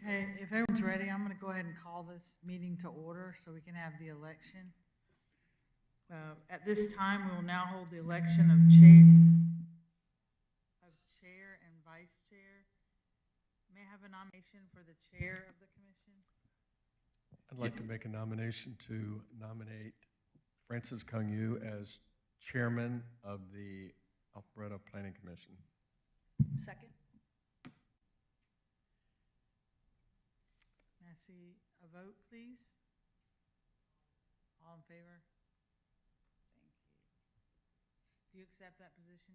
Okay, if everyone's ready, I'm going to go ahead and call this meeting to order so we can have the election. At this time, we will now hold the election of chair and vice chair. May I have a nomination for the chair of the commission? I'd like to make a nomination to nominate Francis Kung Yu as chairman of the Alpharetta Planning Commission. Second. May I see a vote, please? All in favor? Thank you. Do you accept that position,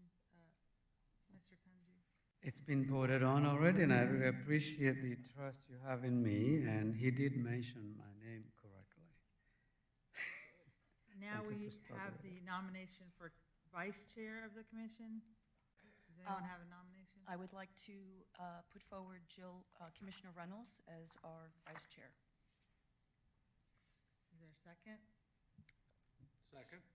Mr. Kunji? It's been voted on already, and I really appreciate the trust you have in me, and he did mention my name correctly. Now Some we people struggle have with the nomination for vice chair of the commission. Does anyone have a nomination? I would like to put forward Commissioner Reynolds as our vice chair. Is there a second? Second.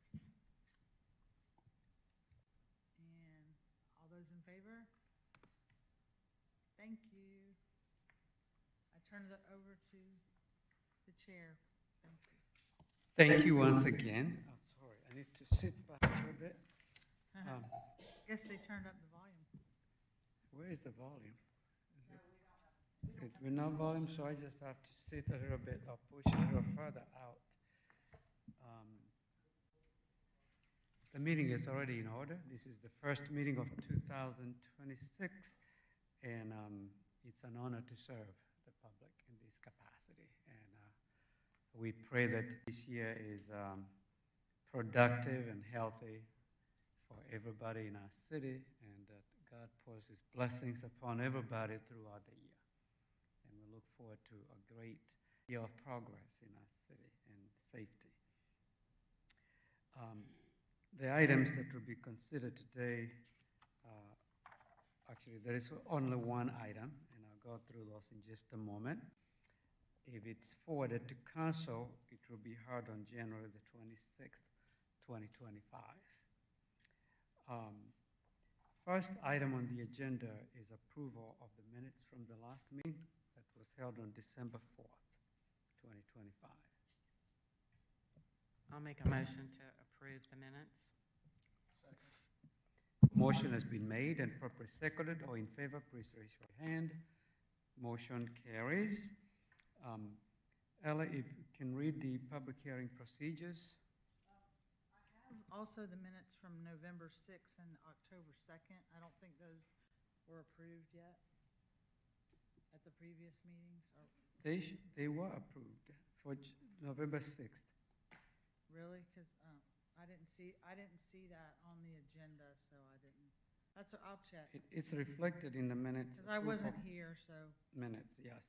And all those in favor? Thank you. I turn it over to the chair. Thank you. Thank you once again. Oh, sorry, I need to sit back for a bit. I guess they turned up the volume. Where is the volume? We're not volume, so I just have to sit a little bit or push a little further out. The meeting is already in order. This is the first meeting of 2026, and it's an honor to serve the public in this capacity. And we pray that this year is productive and healthy for everybody in our city, and that God pours His blessings upon everybody throughout the year. And we look forward to a great year of progress in our city and safety. The items that will be considered today, actually there is only one item, and I'll go through those in just a moment. If it's forwarded to council, it will be heard on January the 26th, 2025. First item on the agenda is approval of the minutes from the last meeting that was held on December 4th, 2025. I'll make a motion to approve the minutes. Motion has been made and properly seconded. All in favor, please raise your hand. Motion carries. Ella, if you can read the public hearing procedures. I have also the minutes from November 6th and October 2nd. I don't think those were approved yet at the previous meetings. They were approved for November 6th. Really? Because I didn't see that on the agenda, so I didn't. That's what I'll check. It's reflected in the minutes. Because I wasn't here, so. Minutes, yes.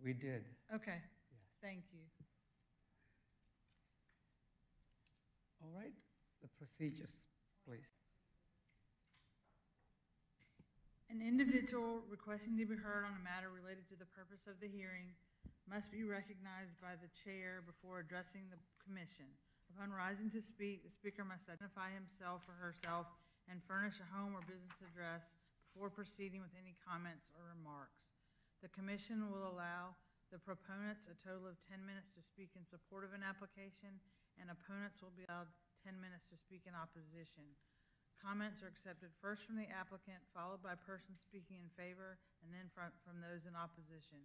We did. Okay, Yes. thank you. All right, the procedures, please. An individual requesting to be heard on a matter related to the purpose of the hearing must be recognized by the chair before addressing the commission. Upon rising to speak, the speaker must identify himself or herself and furnish a home or business address before proceeding with any comments or remarks. The commission will allow the proponents a total of 10 minutes to speak in support of an application, and opponents will be allowed 10 minutes to speak in opposition. Comments are accepted first from the applicant, followed by persons speaking in favor, and then from those in opposition.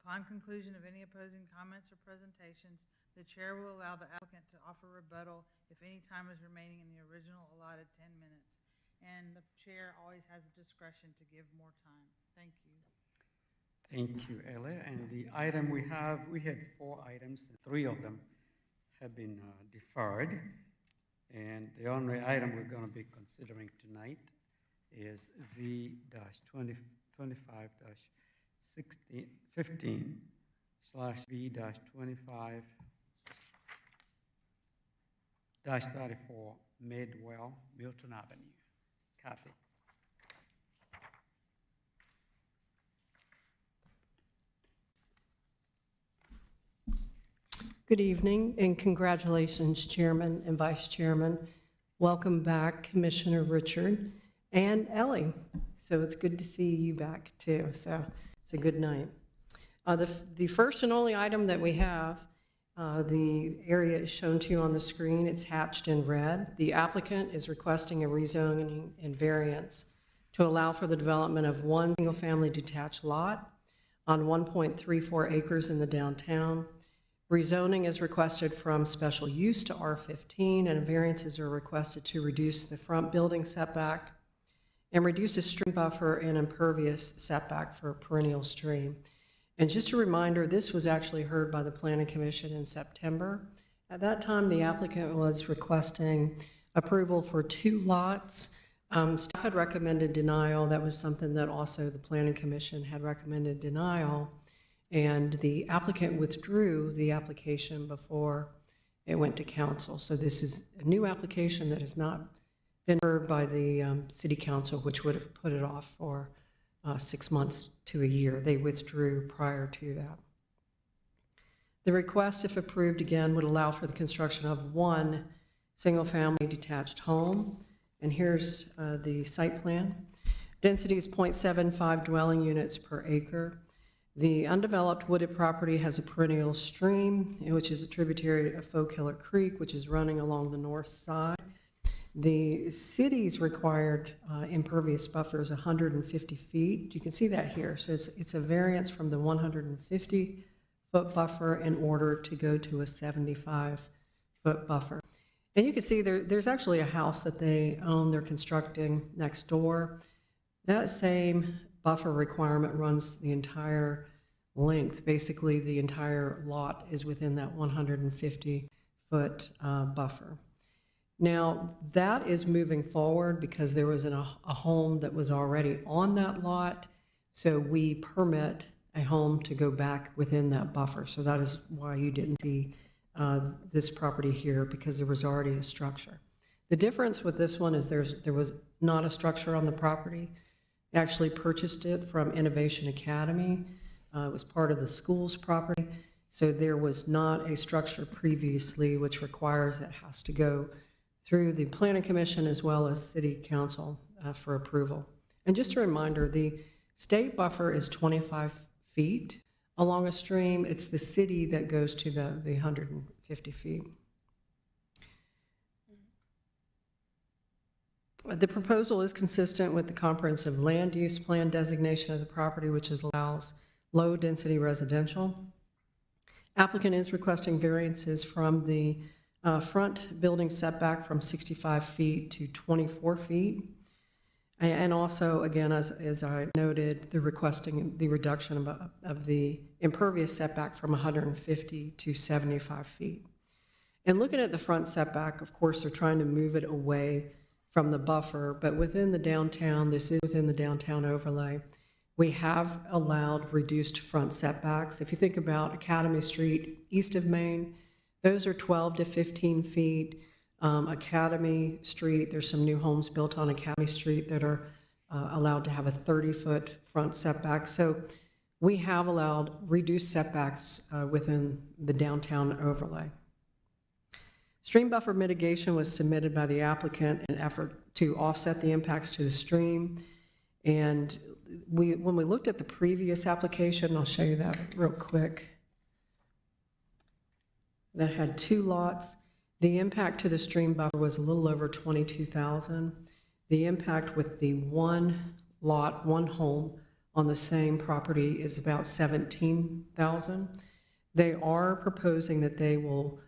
Upon conclusion of any opposing comments or presentations, the chair will allow the applicant to offer rebuttal if any time is remaining in the original allotted 10 minutes. And the chair always has the discretion to give more time. Thank you. Thank you, Ella. And the item we had 4 items, and 3 of them have been deferred. And the only item we're going to be considering tonight is Z-25-15/V-25-34 Madewell, Milton Avenue. Kathy. Good evening and congratulations, Chairman and Vice Chairman. Welcome back, Commissioner Richard and Ellie. So it's good to see you back too. So it's a good night. The first and only item that we have, the area is shown to you on the screen. It's hatched in red. The applicant is requesting a rezoning and variance to allow for the development of one single-family detached lot on 1.34 acres in the downtown. Rezoning is requested from special use to R15, and variances are requested to reduce the front building setback and reduce the stream buffer and impervious setback for a perennial stream. And just a reminder, this was actually heard by the Planning Commission in September. At that time, the applicant was requesting approval for 2 lots. Staff had recommended denial. That was something that also the Planning Commission had recommended denial. And the applicant withdrew the application before it went to council. So this is a new application that has not been heard by the city council, which would have put it off for 6 months to a year. They withdrew prior to that. The request, if approved again, would allow for the construction of one single-family detached home. And here's the site plan. Density is 0.75 dwelling units per acre. The undeveloped wooded property has a perennial stream, which is a tributary of Foakiller Creek, which is running along the north side. The city's required impervious buffer is 150 feet. You can see that here. So it's a variance from the 150-foot buffer in order to go to a 75-foot buffer. And you can see there's actually a house that they own, they're constructing next door. That same buffer requirement runs the entire length. Basically, the entire lot is within that 150-foot buffer. Now, that is moving forward because there was a home that was already on that lot, so we permit a home to go back within that buffer. So that is why you didn't see this property here, because there was already a structure. The difference with this one is there was not a structure on the property. They actually purchased it from Innovation Academy. It was part of the school's property, so there was not a structure previously, which requires it has to go through the Planning Commission as well as City Council for approval. And just a reminder, the state buffer is 25 feet along a stream. It's the city that goes to the 150 feet. The proposal is consistent with the comprehensive land use plan designation of the property, which allows low-density residential. Applicant is requesting variances from the front building setback from 65 feet to 24 feet. And also, again, as I noted, they're requesting the reduction of the impervious setback from 150 to 75 feet. And looking at the front setback, of course, they're trying to move it away from the buffer, but within the downtown, this is within the downtown overlay, we have allowed reduced front setbacks. If you think about Academy Street east of Main, those are 12 to 15 feet. Academy Street, there's some new homes built on Academy Street that are allowed to have a 30-foot front setback. So we have allowed reduced setbacks within the downtown overlay. Stream buffer mitigation was submitted by the applicant in an effort to offset the impacts to the stream. And when we looked at the previous application, I'll show you that real quick, that had 2 lots. The impact to the stream buffer was a little over 22,000. The impact with the 1 lot, 1 home on the same property is about 17,000. They are proposing that they will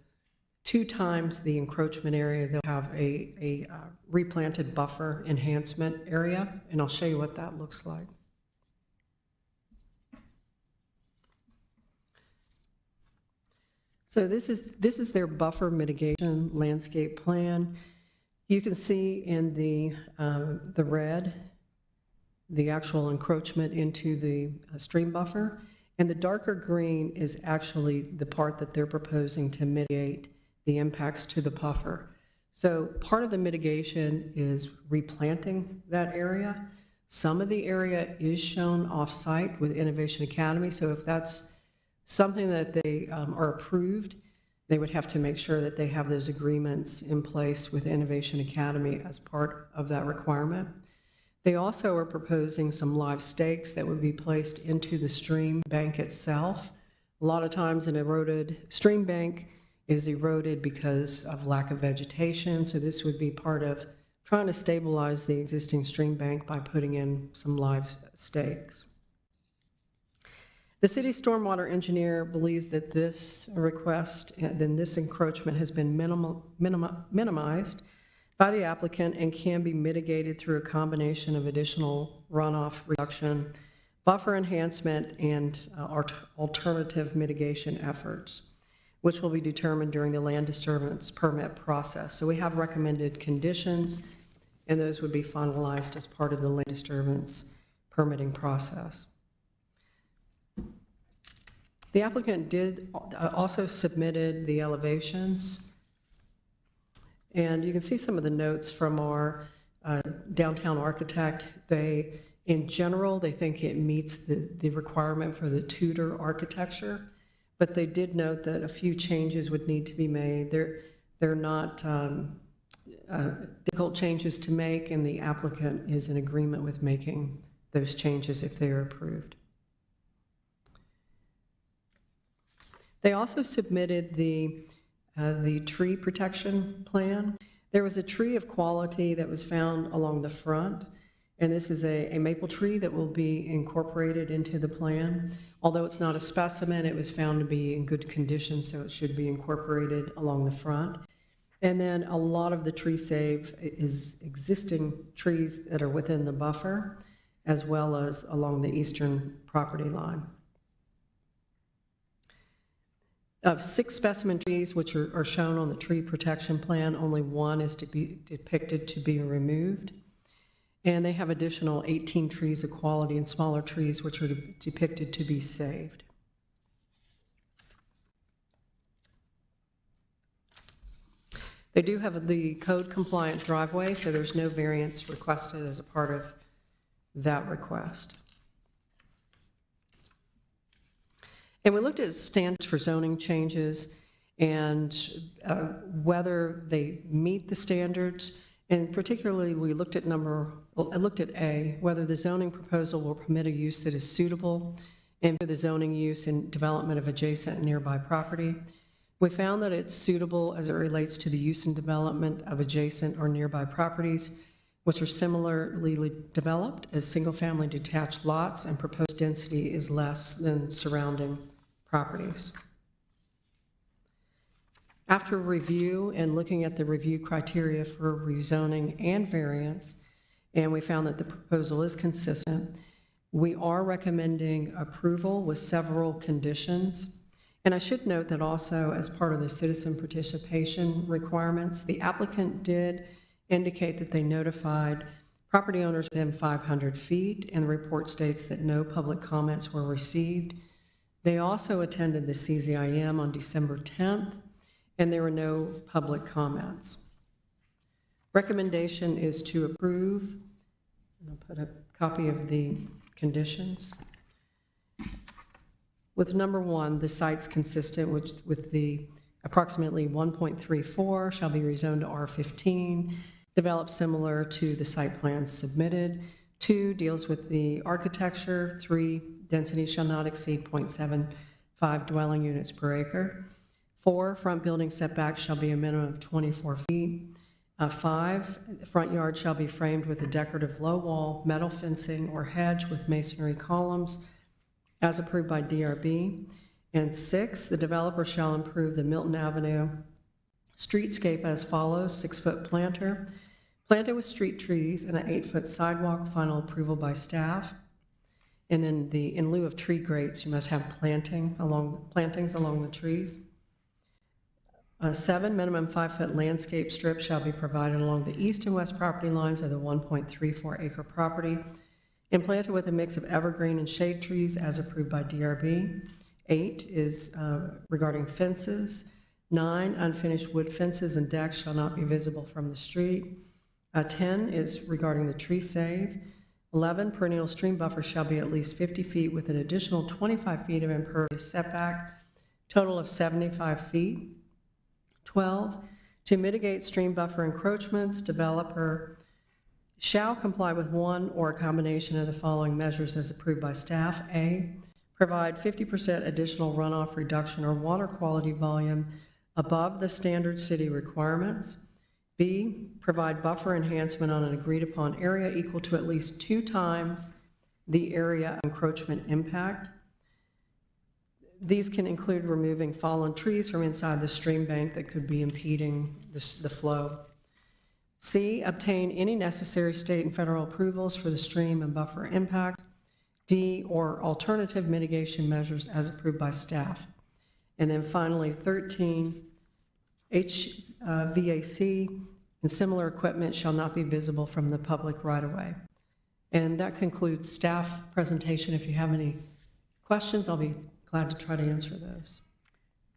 2 times the encroachment area. They'll have a replanted buffer enhancement area, and I'll show you what that looks like. So this is their buffer mitigation landscape plan. You can see in the red, the actual encroachment into the stream buffer, and the darker green is actually the part that they're proposing to mitigate the impacts to the buffer. So part of the mitigation is replanting that area. Some of the area is shown off-site with Innovation Academy, so if that's something that they are approved, they would have to make sure that they have those agreements in place with Innovation Academy as part of that requirement. They also are proposing some live stakes that would be placed into the stream bank itself. A lot of times an eroded stream bank is eroded because of lack of vegetation, so this would be part of trying to stabilize the existing stream bank by putting in some live stakes. The city stormwater engineer believes that this request, then this encroachment has been minimized by the applicant and can be mitigated through a combination of additional runoff reduction, buffer enhancement, and alternative mitigation efforts, which will be determined during the land disturbance permit process. So we have recommended conditions, and those would be finalized as part of the land disturbance permitting process. The applicant did also submitted the elevations, and you can see some of the notes from our downtown architect. In general, they think it meets the requirement for the Tudor architecture, but they did note that a few changes would need to be made. They're not difficult changes to make, and the applicant is in agreement with making those changes if they are approved. They also submitted the tree protection plan. There was a tree of quality that was found along the front, and this is a maple tree that will be incorporated into the plan. Although it's not a specimen, it was found to be in good condition, so it should be incorporated along the front. And then a lot of the tree save is existing trees that are within the buffer, as well as along the eastern property line. Of 6 specimen trees, which are shown on the tree protection plan, only 1 is to be depicted to be removed. And they have additional 18 trees of quality and smaller trees, which are depicted to be saved. They do have the code-compliant driveway, so there's no variance requested as a part of that request. And we looked at standards for zoning changes and whether they meet the standards, and particularly we looked at A, whether the zoning proposal will permit a use that is suitable and for the zoning use and development of adjacent and nearby property. We found that it's suitable as it relates to the use and development of adjacent or nearby properties, which are similarly developed as single-family detached lots, and proposed density is less than surrounding properties. After review and looking at the review criteria for rezoning and variance, and we found that the proposal is consistent, we are recommending approval with several conditions. And I should note that also, as part of the citizen participation requirements, the applicant did indicate that they notified property owners within 500 feet, and the report states that no public comments were received. They also attended the CZIM on December 10th, and there were no public comments. Recommendation is to approve. I'll put a copy of the conditions. With number 1, the site's consistent with the approximately 1.34 shall be rezoned to R15, developed similar to the site plans submitted. 2, deals with the architecture. 3, density shall not exceed 0.75 dwelling units per acre. 4, front building setbacks shall be a minimum of 24 feet. 5, the front yard shall be framed with a decorative low wall, metal fencing, or hedge with masonry columns, as approved by DRB. And 6, the developer shall improve the Milton Avenue streetscape as follows: 6-foot planter, planted with street trees, and an 8-foot sidewalk, final approval by staff. And then in lieu of tree grates, you must have plantings along the trees. 7, minimum 5-foot landscape strip shall be provided along the east and west property lines of the 1.34 acre property, and planted with a mix of evergreen and shade trees as approved by DRB. 8 is regarding fences. 9, unfinished wood fences and decks shall not be visible from the street. 10 is regarding the tree save. 11, perennial stream buffer shall be at least 50 feet with an additional 25 feet of impervious setback, total of 75 feet. 12, to mitigate stream buffer encroachments, developer shall comply with one or a combination of the following measures as approved by staff. A, provide 50% additional runoff reduction or water quality volume above the standard city requirements. B, provide buffer enhancement on an agreed-upon area equal to at least 2 times the area encroachment impact. These can include removing fallen trees from inside the stream bank that could be impeding the flow. C, obtain any necessary state and federal approvals for the stream and buffer impacts. D, or alternative mitigation measures as approved by staff. And then finally, 13, HVAC and similar equipment shall not be visible from the public right-of-way. And that concludes staff presentation. If you have any questions, I'll be glad to try to answer those.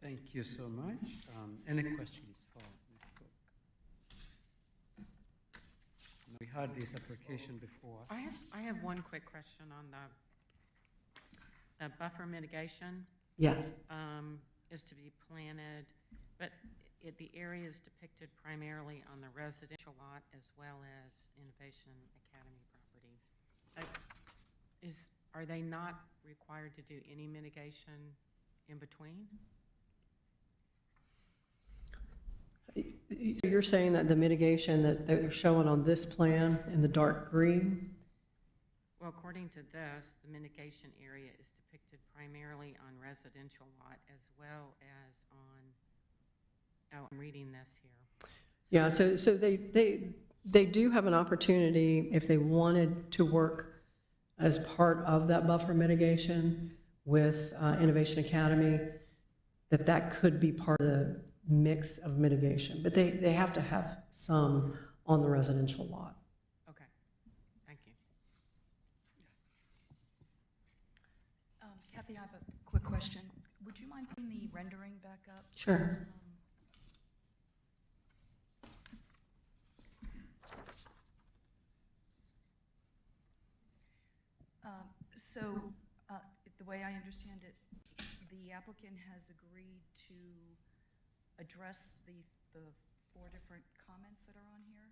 Thank you so much. Any questions for Ms. Cook? We heard this application before. I have one quick question on the buffer mitigation Yes. is to be planted, but the area is depicted primarily on the residential lot as well as Innovation Academy property. Are they not required to do any mitigation in between? You're saying that the mitigation that they're showing on this plan in the dark green? Well, according to this, the mitigation area is depicted primarily on residential lot as well as on, oh, I'm reading this here. Yeah, so they do have an opportunity, if they wanted to work as part of that buffer mitigation with Innovation Academy, that could be part of the mix of mitigation. But they have to have some on the residential lot. Okay, thank you. Kathy, I have a quick question. Would you mind putting the rendering back up? Sure. So, the way I understand it, the applicant has agreed to address the 4 different comments that are on here?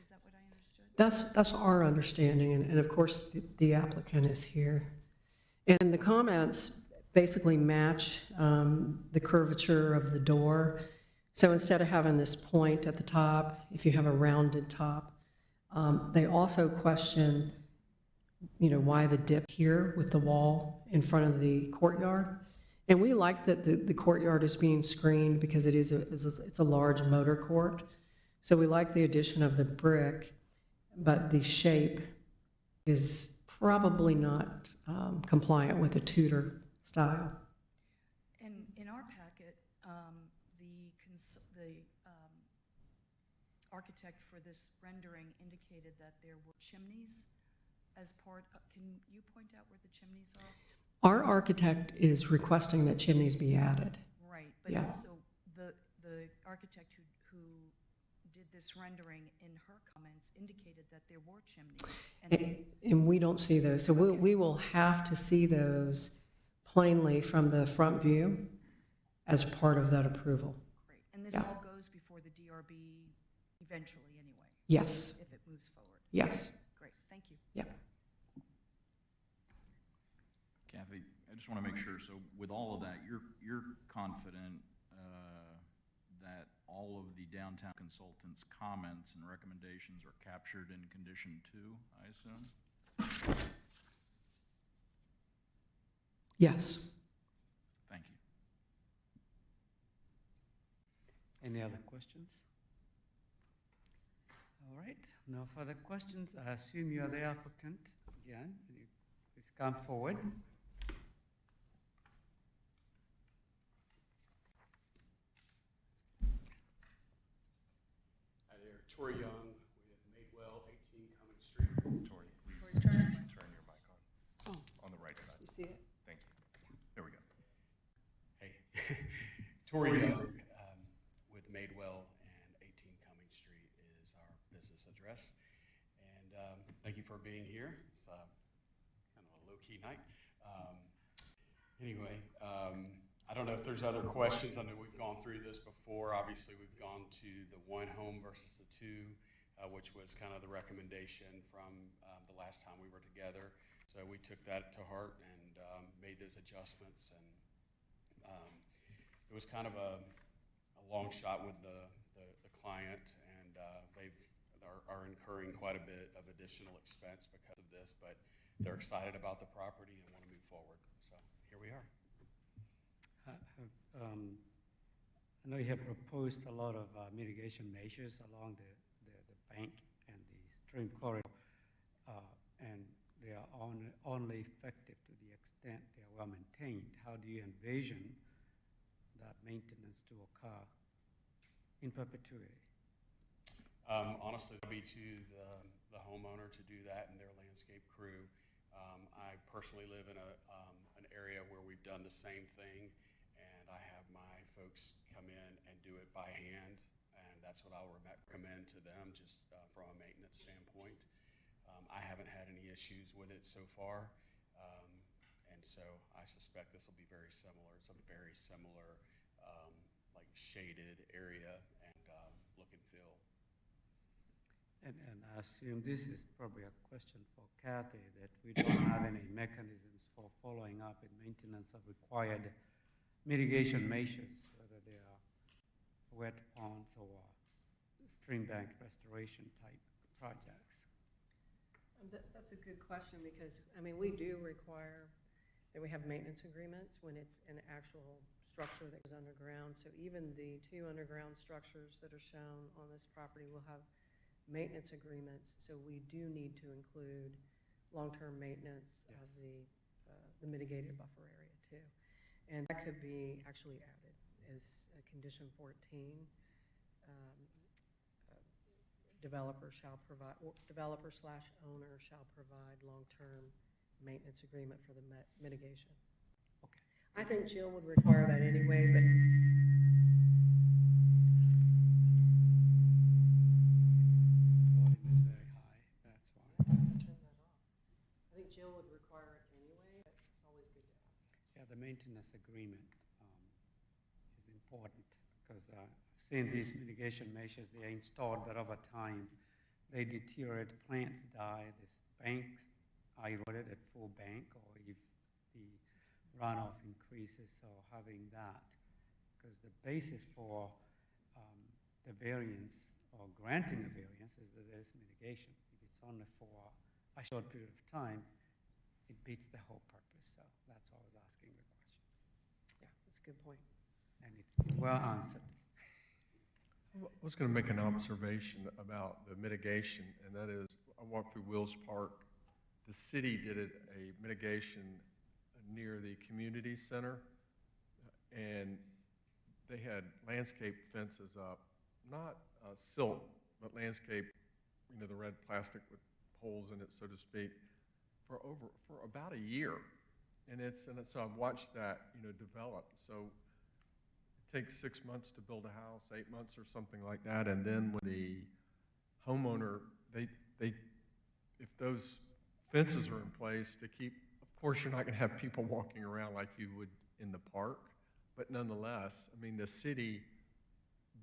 Is that what I understood? That's our understanding, and of course, the applicant is here. And the comments basically match the curvature of the door. So instead of having this point at the top, if you have a rounded top, they also question, why the dip here with the wall in front of the courtyard. And we like that the courtyard is being screened because it's a large motor court. So we like the addition of the brick, but the shape is probably not compliant with the Tudor style. And in our packet, the architect for this rendering indicated that there were chimneys as part of, can you point out where the chimneys are? Our architect is requesting that chimneys be added. Right, but Yeah. also the architect who did this rendering in her comments indicated that there were chimneys. And we don't see those. So Okay. we will have to see those plainly from the front view as part of that approval. Great, and this Yeah. all goes before the DRB eventually anyway? Yes, If it moves forward? yes. Great, thank you. Kathy, I just want to make sure, so with all of that, you're confident that all of the downtown consultants' comments and recommendations are captured in condition 2, I assume? Yes. Thank you. Any other questions? All right, no further questions. I assume you are the applicant again. Please come forward. Hi there, Tori Young with Madewell, 18 Cummings Street. Tori, please turn your mic on. On the right side. You see it? Thank you. There we go. Hey, Tori Young with Madewell and 18 Cummings Street is our business address. And thank you for being here. It's kind of a low-key night. Anyway, I don't know if there's other questions. I know we've gone through this before. Obviously, we've gone to the 1 home versus the 2. which was kind of the recommendation from the last time we were together. So we took that to heart and made those adjustments. And it was kind of a long shot with the client, and are incurring quite a bit of additional expense because of this, but they're excited about the property and want to move forward. So here we are. I know you have proposed a lot of mitigation measures along the bank and the stream corridor, and they are only effective to the extent they are well maintained. How do you envision that maintenance to occur in perpetuity? Honestly, it'll be to the homeowner to do that and their landscape crew. I personally live in an area where we've done the same thing, and I have my folks come in and do it by hand, and that's what I'll recommend to them, just from a maintenance standpoint. I haven't had any issues with it so far, and so I suspect this will be very similar. It's a very similar, like shaded area and look and feel. And I assume this is probably a question for Kathy, that we don't have any mechanisms for following up and maintenance of required mitigation measures, whether they are wet ponds or stream bank restoration type projects. That's a good question, because, I mean, we do require that we have maintenance agreements when it's an actual structure that goes underground. So even the 2 underground structures that are shown on this property will have maintenance agreements. So we do need to include long-term maintenance of the mitigated buffer area too. And that could be actually added as a condition 14. Developer shall provide, developer/owner shall provide long-term maintenance agreement for the mitigation. Okay. I think Jill would require that anyway, but Volume is very high, that's why. turn that off. I think Jill would require it anyway, but it's always good to have. Yeah, the maintenance agreement is important, because I've seen these mitigation measures, they are installed, but over time, they deteriorate, plants die, these banks are eroded at full bank, or if the runoff increases, so having that, because the basis for the variance or granting a variance is that there's mitigation. If it's only for a short period of time, it beats the whole purpose. So that's why I was asking the question. Yeah, that's a good point. And it's been well answered. I was going to make an observation about the mitigation, and that is, I walked through Wills Park. The city did a mitigation near the community center, and they had landscape fences up, not silt, but landscape, you know, the red plastic with holes in it, so to speak, for about a year. And so I've watched that, you know, develop. So takes 6 months to build a house, 8 months or something like that, and then when the homeowner, if those fences are in place to keep, of course you're not going to have people walking around like you would in the park, but nonetheless, I mean, the city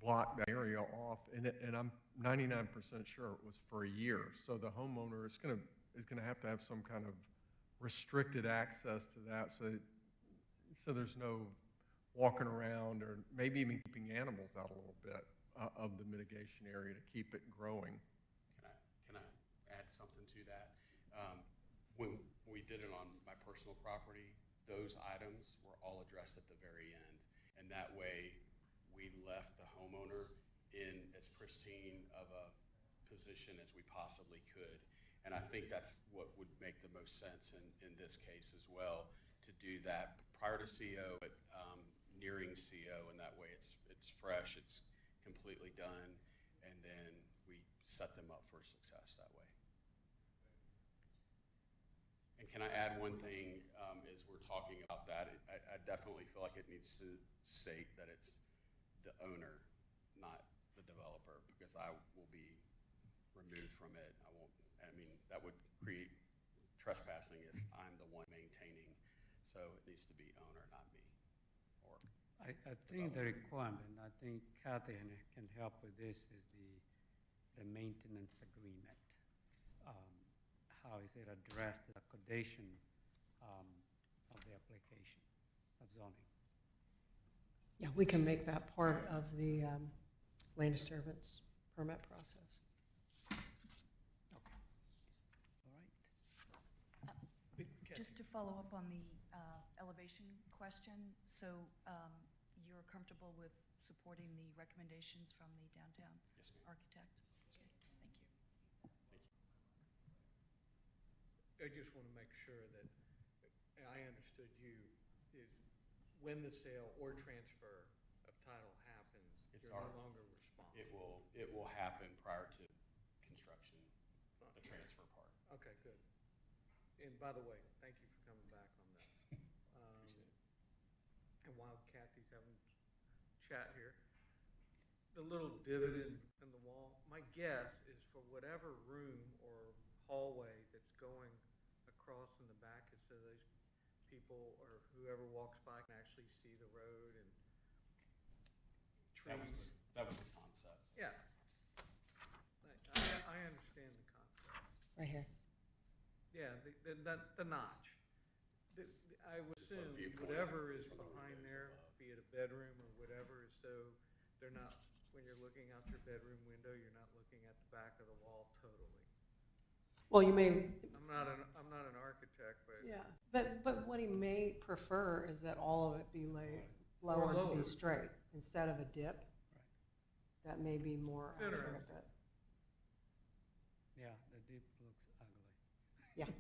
blocked that area off, and I'm 99% sure it was for a year. So the homeowner is going to have some kind of restricted access to that, so there's no walking around, or maybe even keeping animals out a little bit of the mitigation area to keep it growing. Can I add something to that? When we did it on my personal property, those items were all addressed at the very end. And that way, we left the homeowner in as pristine of a position as we possibly could. And I think that's what would make the most sense in this case as well, to do that prior to CO, but nearing CO, and that way it's fresh, it's completely done, and then we set them up for success that way. And can I add one thing as we're talking about that? I definitely feel like it needs to state that it's the owner, not the developer, because I will be removed from it. I mean, that would create trespassing if I'm the one maintaining. So it needs to be owner, not me. Or I think the requirement, I think Kathy can help with this, is the maintenance agreement. How is it addressed, the codation of the application of zoning? Yeah, we can make that part of the land disturbance permit process. All right. Just to follow up on the elevation question, so you're comfortable with supporting the recommendations from the downtown Yes, ma'am. architect? Okay, thank you. I just want to make sure that I understood you, is when the sale or transfer of title happens, It's you're no our- longer responsible. It will happen prior to construction, the transfer part. Okay, good. And by the way, thank you for coming back on that. Appreciate it. And while Kathy's having chat here, the little divot in the wall, my guess is for whatever room or hallway that's going across in the back is so those people or whoever walks by can actually see the road and trees. That was the concept. Yeah. I understand the concept. Right here. Yeah, the notch. I would Just a assume viewpoint whatever is from the behind windows there, above. be it a bedroom or whatever, is so they're not, when you're looking out your bedroom window, you're not looking at the back of the wall totally. Well, you may, I'm not an architect, but yeah, but what he may prefer is that all of it be laid, lower to lower. be straight, instead of a dip. That may be more accurate, Interesting. but, Yeah, the dip looks ugly. yeah.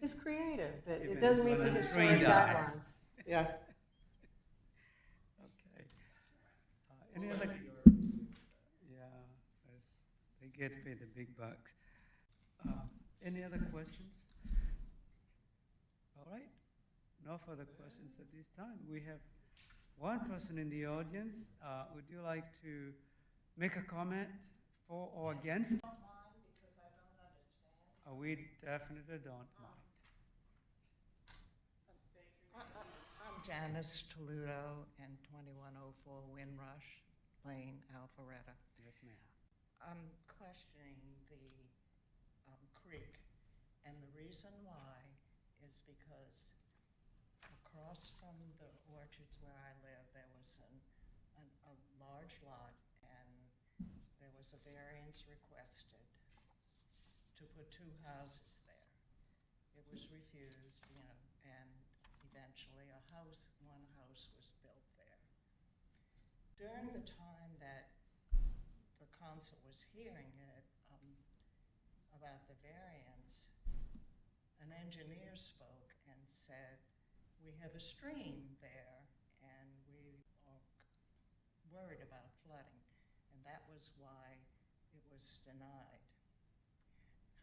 It's creative, but Even it doesn't meet when the it's historic green dye. guidelines. Yeah. Okay. Any other? Yeah, they get paid the big bucks. Any other questions? All right, no further questions at this time. We have one person in the audience. Would you like to make a comment for or against? Don't mind because I don't understand. We definitely don't mind. I'm Janice Toledo and 2104 Windrush Lane, Alpharetta. Yes, ma'am. I'm questioning the creek, and the reason why is because across from the orchards where I live, there was a large lot, and there was a variance requested to put 2 houses there. It was refused, and eventually one house was built there. During the time that the council was hearing it, about the variance, an engineer spoke and said, we have a stream there and we are worried about flooding, and that was why it was denied.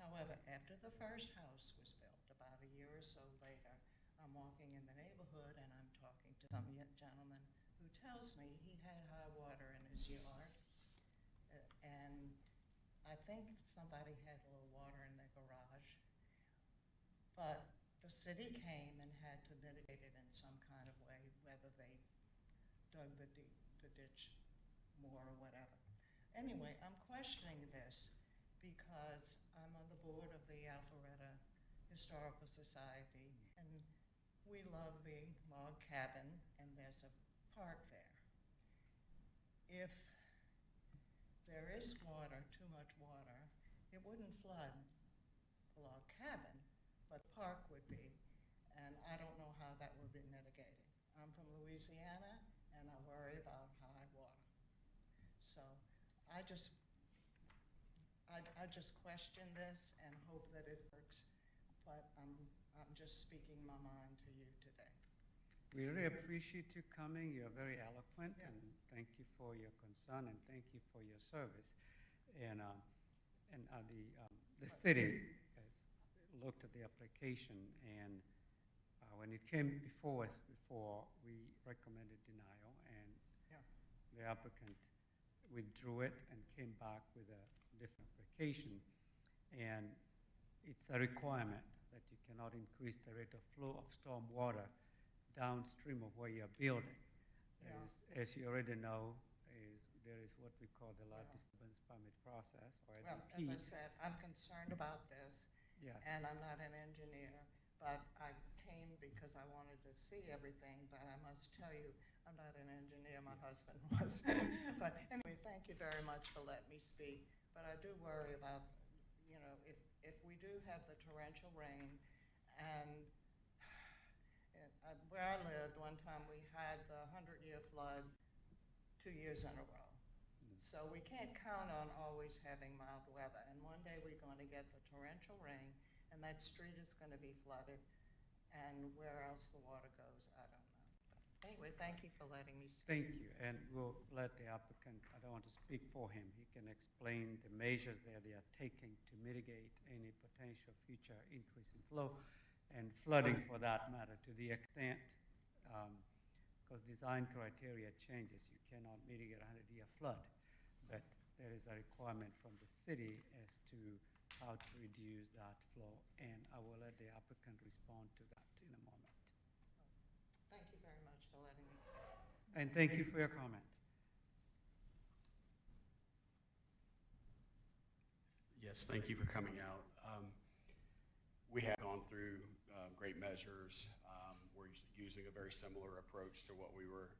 However, after the first house was built, about a year or so later, I'm walking in the neighborhood and I'm talking to some gentleman who tells me he had high water in his yard, and I think somebody had a little water in their garage, but the city came and had to mitigate it in some kind of way, whether they dug the ditch more or whatever. Anyway, I'm questioning this because I'm on the board of the Alpharetta Historical Society, and we love the log cabin, and there's a park there. If there is water, too much water, it wouldn't flood the log cabin, but the park would be, and I don't know how that would be mitigated. I'm from Louisiana, and I worry about high water. So I just question this and hope that it works, but I'm just speaking my mind to you today. We really appreciate you coming. You're very eloquent, and thank you for your concern, and thank you for your service. And the city has looked at the application, and when it came before us before, we recommended denial, and the applicant withdrew it and came back with a different application. And it's a requirement that you cannot increase the rate of flow of storm water downstream of where you're building. As you already know, there is what we call the lot disturbance permit process, or Well, as LDP. I said, I'm concerned about this, Yes, and I'm not an engineer, but I came because I wanted to see everything, but I must tell you, I'm not an engineer, my husband was. But anyway, thank you very much for letting me speak, but I do worry about, you know, if we do have the torrential rain, and where I lived, one time we had the 100-year flood 2 years in a row. So we can't count on always having mild weather, and one day we're going to get the torrential rain, and that street is going to be flooded, and where else the water goes, I don't know. But anyway, thank you for letting me speak. thank you, and we'll let the applicant, I don't want to speak for him, he can explain the measures that they are taking to mitigate any potential future increase in flow and flooding for that matter, to the extent, because design criteria changes, you cannot mitigate a 100-year flood, but there is a requirement from the city as to how to reduce that flow, and I will let the applicant respond to that in a moment. Thank you very much for letting me speak. And thank you for your comments. Yes, thank you for coming out. We have gone through great measures. We're using a very similar approach to what we were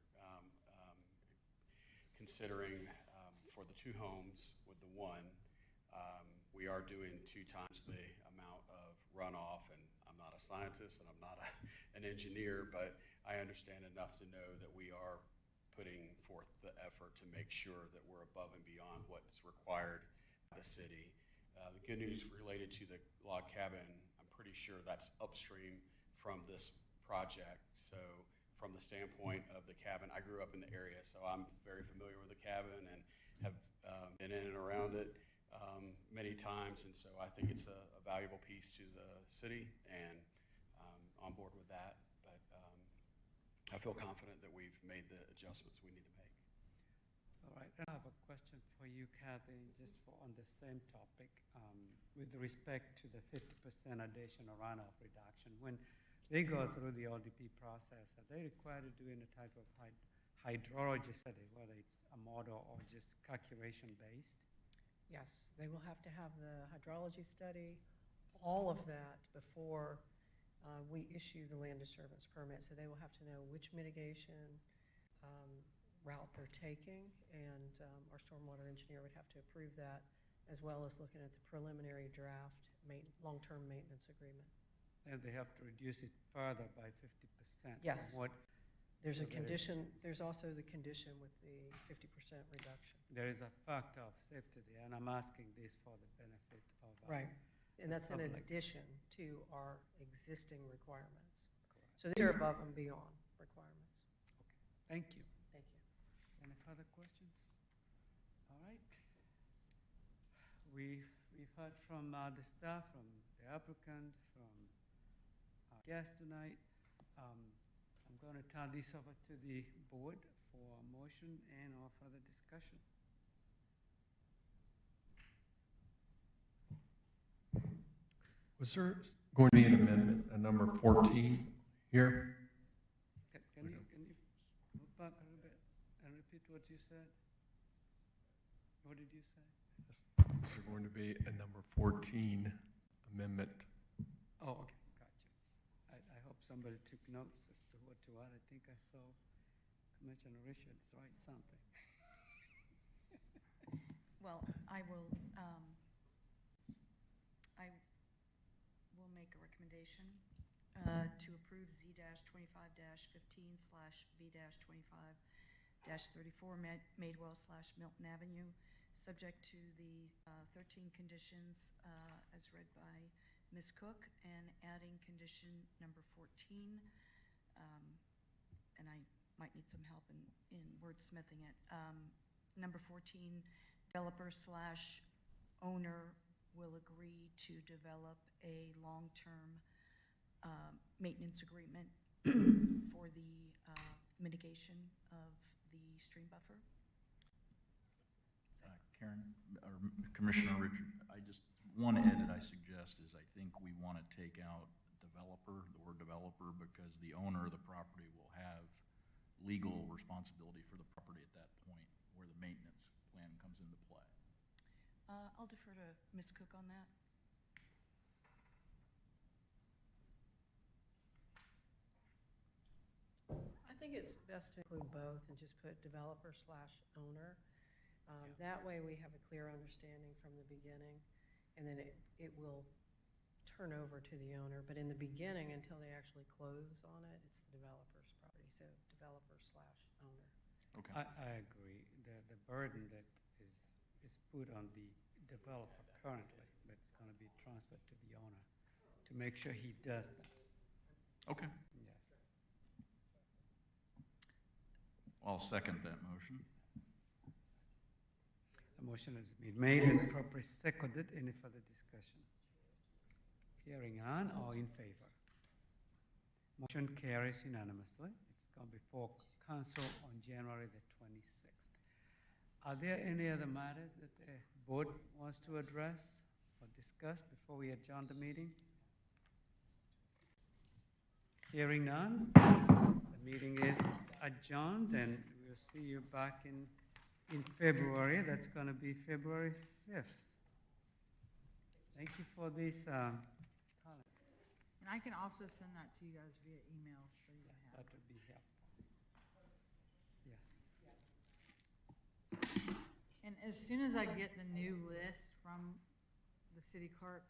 considering for the 2 homes with the 1. We are doing 2 times the amount of runoff, and I'm not a scientist and I'm not an engineer, but I understand enough to know that we are putting forth the effort to make sure that we're above and beyond what's required by the city. The good news related to the log cabin, I'm pretty sure that's upstream from this project. So from the standpoint of the cabin, I grew up in the area, so I'm very familiar with the cabin and have been in and around it many times. And so I think it's a valuable piece to the city, and on board with that. But I feel confident that we've made the adjustments we need to make. All right, I have a question for you, Kathy, just on the same topic, with respect to the 50% additional runoff reduction. When they go through the LDP process, are they required to do any type of hydrology study, whether it's a model or just calculation-based? Yes, they will have to have the hydrology study, all of that before we issue the land disturbance permit. So they will have to know which mitigation route they're taking, and our stormwater engineer would have to approve that, as well as looking at the preliminary draft long-term maintenance agreement. And they have to reduce it further by 50%. Yes. From what There's a So there is- condition, there's also the condition with the 50% reduction. there is a factor of safety there, and I'm asking this for the benefit of. Right. And that's in Public. addition to our existing requirements. Correct. So these are above and beyond requirements. Thank you. Thank you. Any further questions? All right. We've heard from the staff, from the applicant, from our guest tonight. I'm going to turn this over to the board for a motion and or further discussion. Was there going to be an amendment, a number 14 here? Can you move back a little bit and repeat what you said? What did you say? Is there going to be a number 14 amendment? Oh, okay, gotcha. I hope somebody took notes as to what to add. I think I saw Commissioner Richards write something. Well, I will make a recommendation to approve Z-25-15/V-25-34 Madewell/Milton Avenue, subject to the 13 conditions as read by Ms. Cook, and adding condition number 14, and I might need some help in wordsmithing it. Number 14, developer/owner will agree to develop a long-term maintenance agreement for the mitigation of the stream buffer. Karen, or Commissioner Richard, one edit I suggest is I think we want to take out developer, the word developer, because the owner of the property will have legal responsibility for the property at that point, where the maintenance plan comes into play? I'll defer to Ms. Cook on that. I think it's best to include both and just put developer/owner. That way we have a clear understanding from the beginning, and then it will turn over to the owner. But in the beginning, until they actually close on it, it's the developer's property, so developer/owner. Okay. I agree. The burden that is put on the developer currently, but it's going to be transferred to the owner to make sure he does that. Okay. Yes. I'll second that motion. The motion has been made and properly seconded. Any further discussion? Hearing none, all in favor? Motion carries unanimously. It's gone before council on January the 26th. Are there any other matters that the board wants to address or discuss before we adjourn the meeting? Hearing none, the meeting is adjourned, and we'll see you back in February. That's going to be February 5th. Thank you for this. And I can also send that to you guys via email, so you have That it. would be helpful. Yes. And as soon as I get the new list from the city clerk,